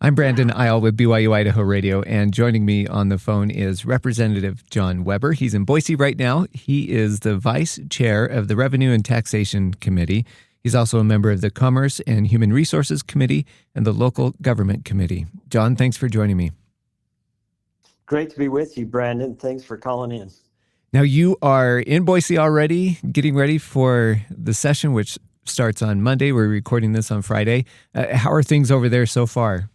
I'm Brandon Isle with BYU-Idaho Radio, and joining me on the phone is Representative Jon Weber. He's in Boise right now. He is the Vice Chair of the Revenue and Taxation Committee. He's also a member of the Commerce and Human Resources Committee and the Local Government Committee. Jon, thanks for joining me. Great to be with you, Brandon. Thanks for calling in. Now, you are in Boise already, getting ready for the session, which starts on Monday. We're recording this on Friday. How are things over there so far?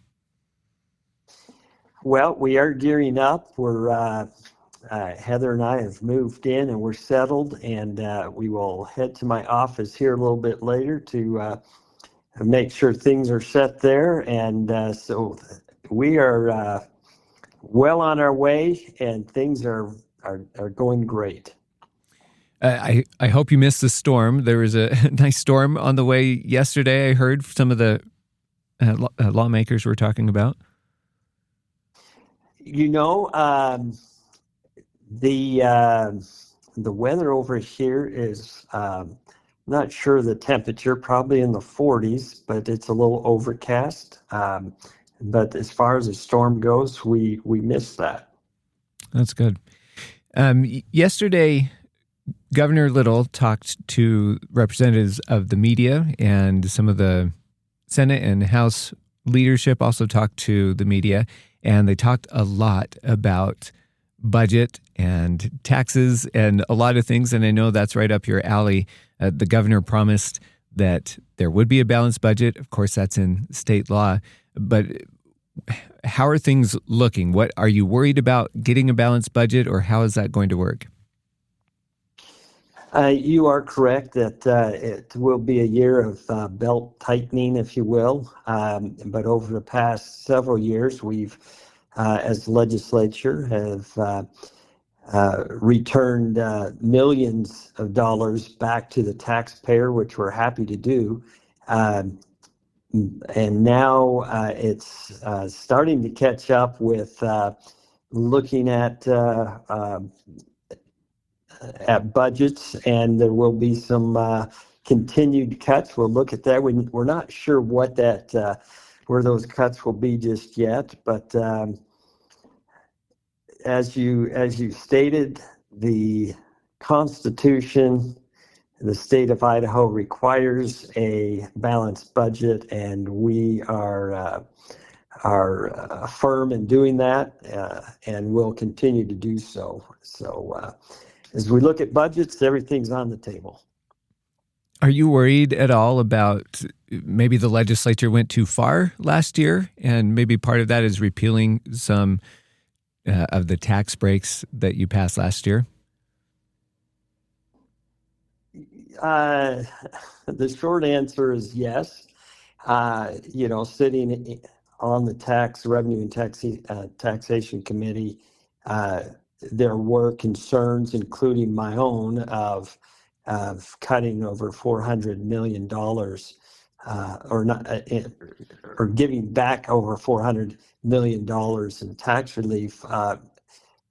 Well, we are gearing up. We're Heather and I have moved in and we're settled, and we will head to my office here a little bit later to make sure things are set there. And so we are well on our way, and things are going great. I hope you missed the storm. There was a nice storm on the way yesterday. I heard some of the lawmakers were talking about. You know, the weather over here is not sure the temperature, probably in the 40s, but it's a little overcast. But as far as the storm goes, we missed that. That's good. Yesterday, Governor Little talked to representatives of the media, and some of the Senate and House leadership also talked to the media. And they talked a lot about budget and taxes and a lot of things. And I know that's right up your alley. The governor promised that there would be a balanced budget. Of course, that's in state law. But how are things looking? What are you worried about getting a balanced budget, or how is that going to work? You are correct that it will be a year of belt tightening, if you will. But over the past several years, we've, as legislature, have returned millions of dollars back to the taxpayer, which we're happy to do. And now it's starting to catch up with looking at budgets, and there will be some continued cuts. We'll look at that. We're not sure what that where those cuts will be just yet, but as you stated, the Constitution, the state of Idaho requires a balanced budget, and we are firm in doing that, and will continue to do so. So as we look at budgets, everything's on the table. Are you worried at all about maybe the legislature went too far last year, and maybe part of that is repealing some of the tax breaks that you passed last year? The short answer is yes. Sitting on the Revenue and Taxation Committee, there were concerns, including my own, of cutting over $400 million, or giving back over $400 million in tax relief.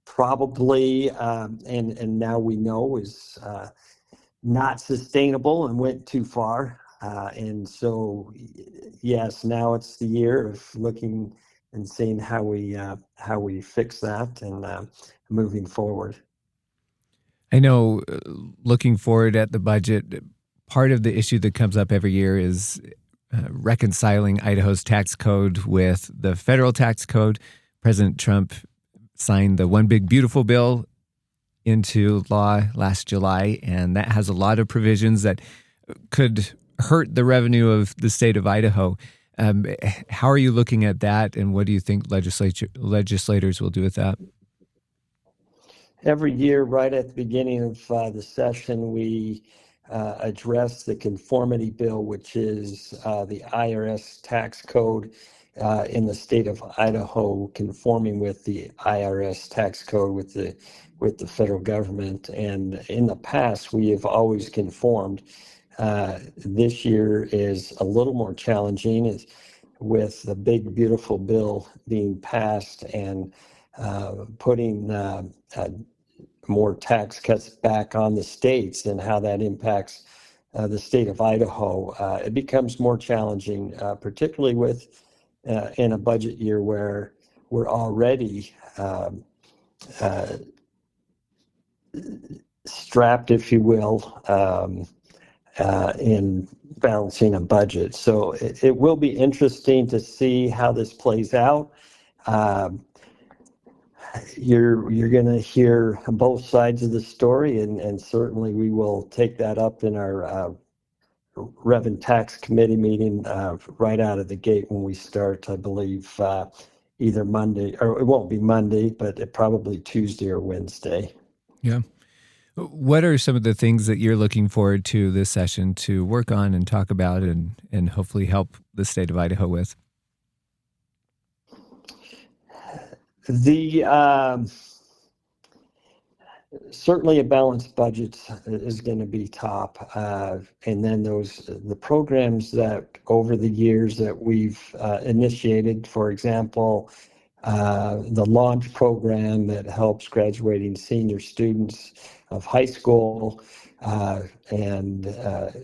Probably, and now we know, is not sustainable and went too far. And so, yes, now it's the year of looking and seeing how we fix that and moving forward. I know, looking forward at the budget, part of the issue that comes up every year is reconciling Idaho's tax code with the federal tax code. President Trump signed the One Big Beautiful bill into law last July, and that has a lot of provisions that could hurt the revenue of the state of Idaho. How are you looking at that, and what do you think legislators will do with that? Every year, right at the beginning of the session, we address the conformity bill, which is the IRS tax code in the state of Idaho, conforming with the IRS tax code with the federal government. And in the past, we have always conformed. This year is a little more challenging, with the big beautiful bill being passed and putting more tax cuts back on the states and how that impacts the state of Idaho. It becomes more challenging, particularly with in a budget year where we're already strapped, if you will, in balancing a budget. So it will be interesting to see how this plays out. You're going to hear both sides of the story, and certainly we will take that up in our Rev and Tax Committee meeting right out of the gate when we start, I believe, either Monday, or it won't be Monday, but probably Tuesday or Wednesday. Yeah. What are some of the things that you're looking forward to this session to work on and talk about and hopefully help the state of Idaho with? Certainly a balanced budget is going to be top. And then the programs that over the years that we've initiated, for example, the launch program that helps graduating senior students of high school and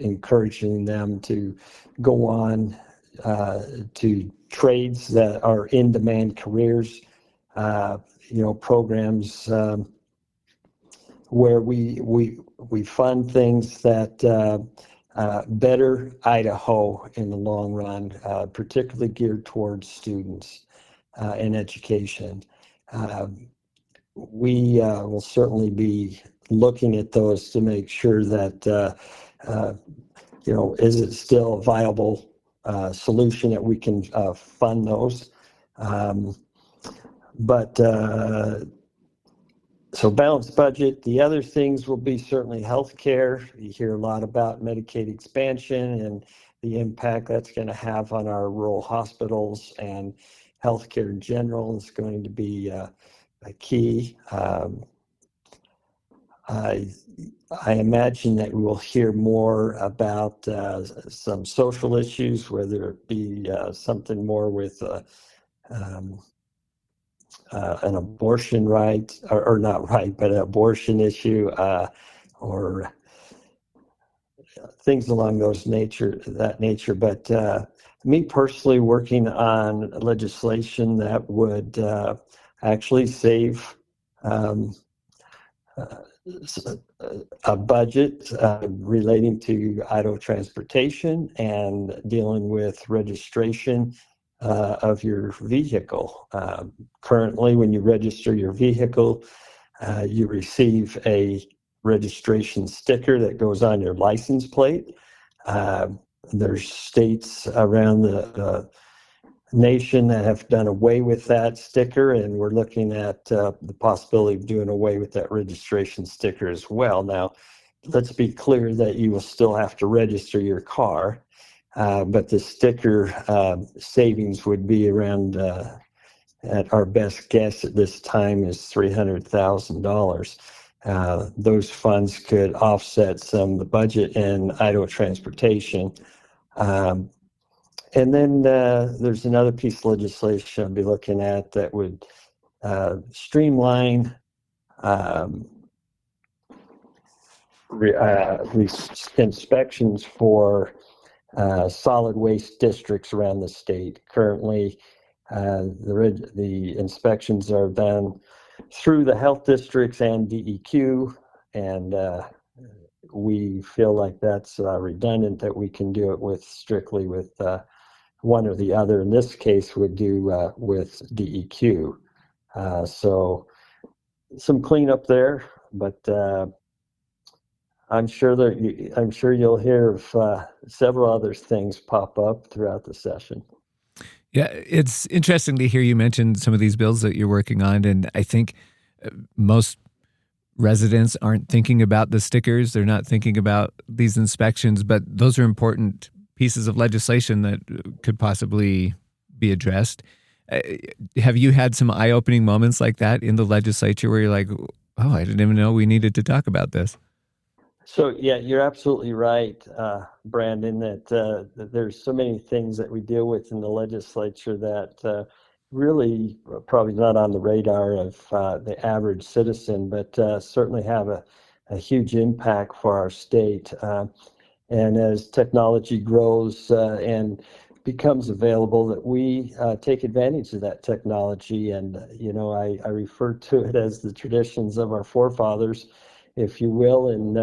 encouraging them to go on to trades that are in-demand careers, programs where we fund things that better Idaho in the long run, particularly geared towards students and education. We will certainly be looking at those to make sure that, is it still a viable solution that we can fund those? So balanced budget. The other things will be certainly healthcare. You hear a lot about Medicaid expansion and the impact that's going to have on our rural hospitals, and healthcare in general is going to be a key. I imagine that we will hear more about some social issues, whether it be something more with an abortion right, or not right, but an abortion issue, or things along that nature. But me personally, working on legislation that would actually save a budget relating to Idaho transportation and dealing with registration of your vehicle. Currently, when you register your vehicle, you receive a registration sticker that goes on your license plate. There's states around the nation that have done away with that sticker, and we're looking at the possibility of doing away with that registration sticker as well. Now, let's be clear that you will still have to register your car, but the sticker savings would be around, at our best guess at this time, is $300,000. Those funds could offset some of the budget in Idaho transportation. And then there's another piece of legislation I'll be looking at that would streamline inspections for solid waste districts around the state. Currently, the inspections are done through the health districts and DEQ, and we feel like that's redundant, that we can do it strictly with one or the other. In this case, would do with DEQ. So some cleanup there, but I'm sure you'll hear of several other things pop up throughout the session. Yeah, it's interesting to hear you mention some of these bills that you're working on, and I think most residents aren't thinking about the stickers. They're not thinking about these inspections, but those are important pieces of legislation that could possibly be addressed. Have you had some eye-opening moments like that in the legislature where you're like, oh, I didn't even know we needed to talk about this? So, yeah, you're absolutely right, Brandon, that there's so many things that we deal with in the legislature that really probably not on the radar of the average citizen, but certainly have a huge impact for our state. And as technology grows and becomes available, that we take advantage of that technology. And, I refer to it as the traditions of our forefathers, if you will, and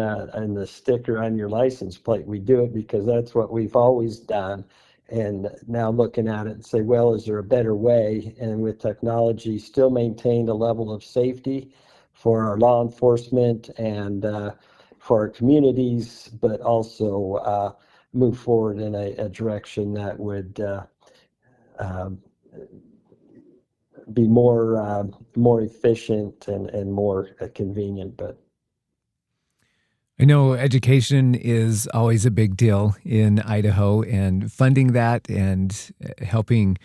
the sticker on your license plate. We do it because that's what we've always done. And now looking at it and say, well, is there a better way? And with technology, still maintain a level of safety for our law enforcement and for our communities, but also move forward in a direction that would be more efficient and more convenient. But I know education is always a big deal in Idaho, and funding that and helping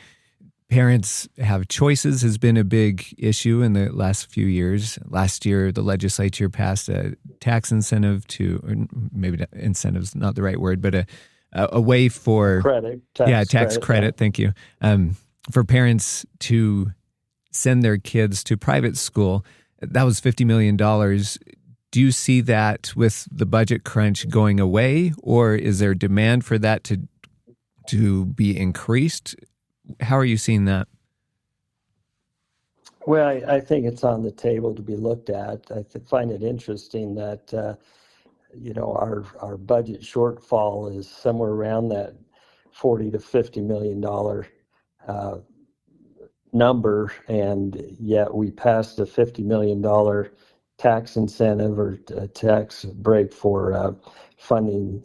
parents have choices has been a big issue in the last few years. Last year, the legislature passed a tax incentive or maybe incentive's not the right word, but a way for tax credit. Thank you. For parents to send their kids to private school. That was $50 million. Do you see that with the budget crunch going away, or is there demand for that to be increased? How are you seeing that? Well, I think it's on the table to be looked at. I find it interesting that our budget shortfall is somewhere around that $40 to $50 million number, and yet we passed a $50 million tax incentive or tax break for funding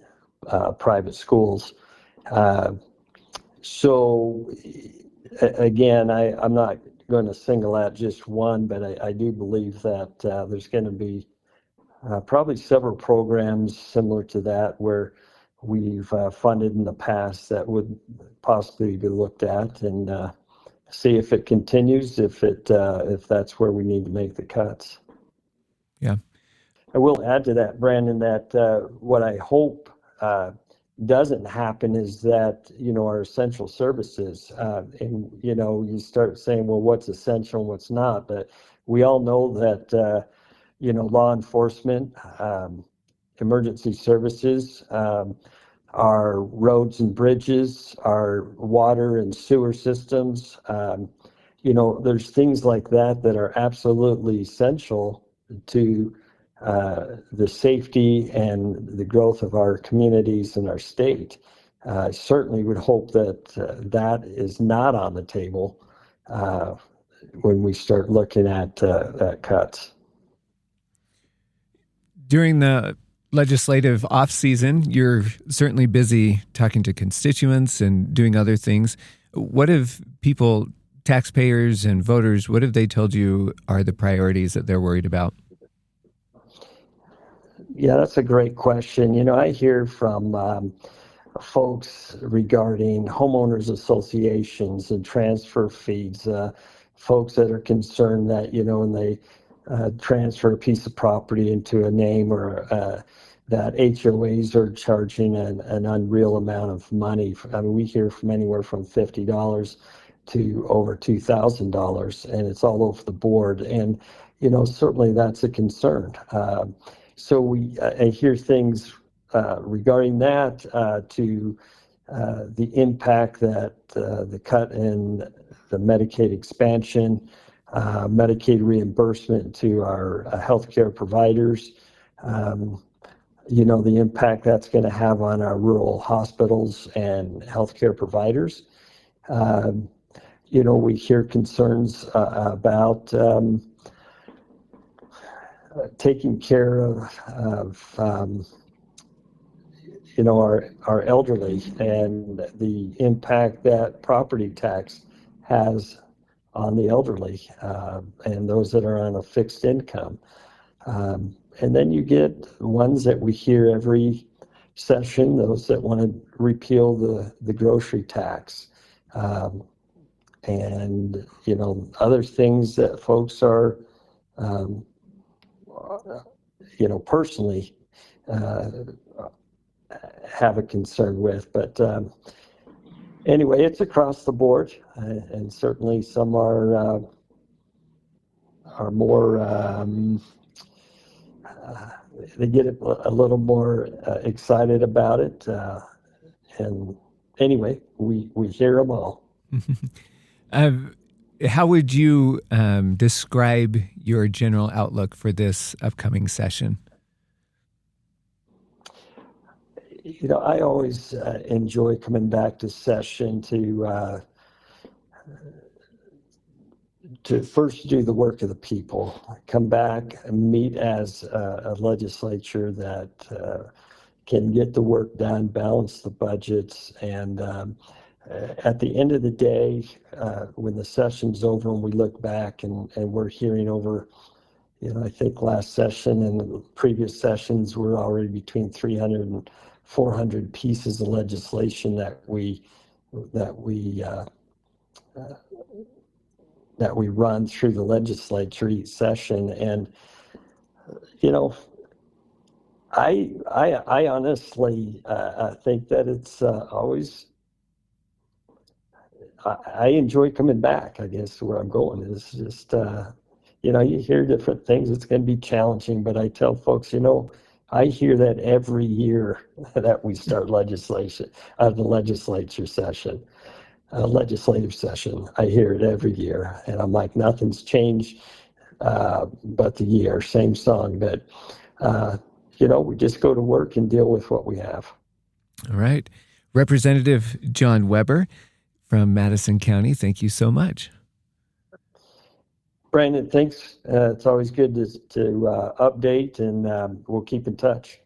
private schools. So again, I'm not going to single out just one, but I do believe that there's going to be probably several programs similar to that where we've funded in the past that would possibly be looked at and see if it continues, if that's where we need to make the cuts. Yeah. I will add to that, Brandon, that what I hope doesn't happen is that, our essential services, and, you start saying, well, what's essential and what's not, but we all know that, law enforcement, emergency services, our roads and bridges, our water and sewer systems, there's things like that are absolutely essential to the safety and the growth of our communities and our state. I certainly would hope that that is not on the table when we start looking at cuts. During the legislative off-season, you're certainly busy talking to constituents and doing other things. What have people, taxpayers and voters, what have they told you are the priorities that they're worried about? Yeah, that's a great question. I hear from folks regarding homeowners associations and transfer fees, folks that are concerned that, when they transfer a piece of property into a name or that HOAs are charging an unreal amount of money. I mean, we hear from anywhere from $50 to over $2,000, and it's all over the board. And, certainly that's a concern. So I hear things regarding that to the impact that the cut in the Medicaid expansion, Medicaid reimbursement to our healthcare providers, the impact that's going to have on our rural hospitals and healthcare providers. We hear concerns about taking care of our elderly and the impact that property tax has on the elderly and those that are on a fixed income. And then you get ones that we hear every session, those that want to repeal the grocery tax. And, other things that folks are, personally have a concern with. But anyway, it's across the board, and certainly some are more, they get a little more excited about it. And anyway, we hear them all. Um, how would you describe your general outlook for this upcoming session? I always enjoy coming back to session to first do the work of the people, come back and meet as a legislature that can get the work done, balance the budgets, and at the end of the day, when the session's over and we look back and we're hearing over, I think last session and the previous sessions were already between 300 and 400 pieces of legislation that we run through the legislature each session. And I honestly think that it's always I enjoy coming back. I guess where I'm going is just you hear different things. It's going to be challenging, but I tell folks, I hear that every year that we start legislation, the legislature session. Legislative session. I hear it every year, and I'm like, nothing's changed but the year, same song. But we just go to work and deal with what we have. All right. Representative Jon Weber from Madison County, thank you so much. Brandon, thanks. It's always good to update, and we'll keep in touch.